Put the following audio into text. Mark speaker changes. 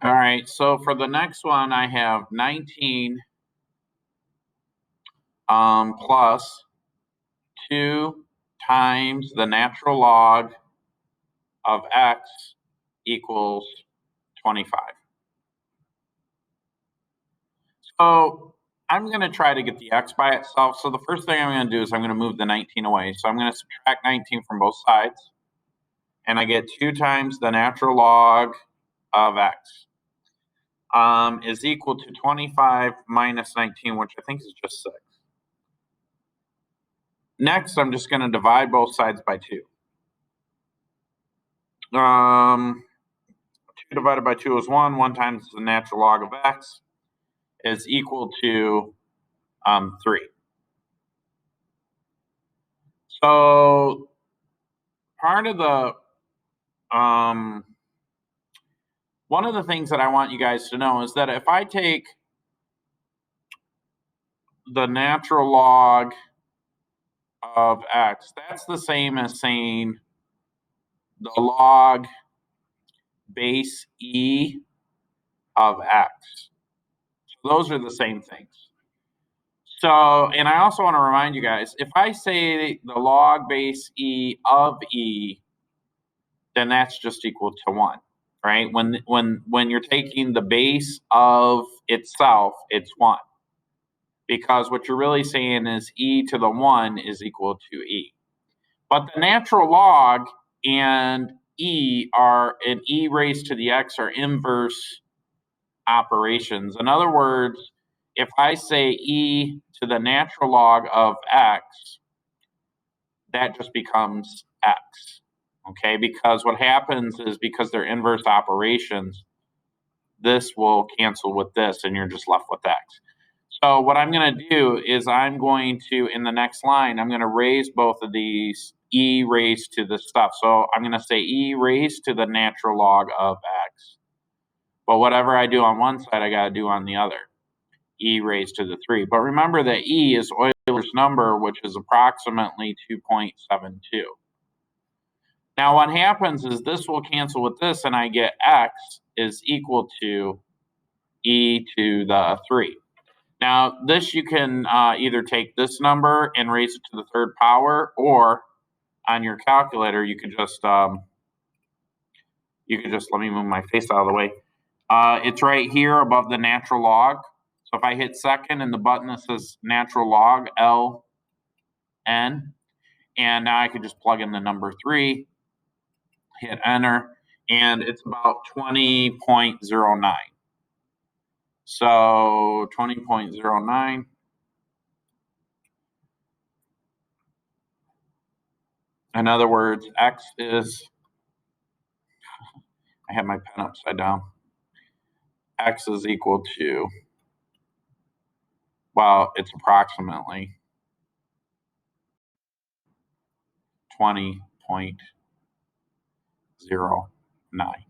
Speaker 1: All right, so for the next one, I have 19 plus 2 times the natural log of x equals 25. So I'm going to try to get the x by itself. So the first thing I'm going to do is I'm going to move the 19 away. So I'm going to subtract 19 from both sides. And I get 2 times the natural log of x is equal to 25 minus 19, which I think is just 6. Next, I'm just going to divide both sides by 2. 2 divided by 2 is 1. 1 times the natural log of x is equal to 3. So part of the one of the things that I want you guys to know is that if I take the natural log of x, that's the same as saying the log base e of x. So those are the same things. So, and I also want to remind you guys, if I say the log base e of e, then that's just equal to 1, right? When you're taking the base of itself, it's 1. Because what you're really saying is e to the 1 is equal to e. But the natural log and e raised to the x are inverse operations. In other words, if I say e to the natural log of x, that just becomes x, okay? Because what happens is because they're inverse operations, this will cancel with this and you're just left with x. So what I'm going to do is I'm going to, in the next line, I'm going to raise both of these e raised to the stuff. So I'm going to say e raised to the natural log of x. But whatever I do on one side, I got to do on the other. E raised to the 3. But remember that e is Euler's number, which is approximately 2.72. Now what happens is this will cancel with this, and I get x is equal to e to the 3. Now, this you can either take this number and raise it to the 3rd power, or on your calculator, you could just let me move my face out of the way. It's right here above the natural log. So if I hit second and the button that says natural log, L, N, and now I could just plug in the number 3, hit enter, and it's about 20.09. So 20.09. In other words, x is, I have my pen upside down, x is equal to, well, it's approximately 20.09.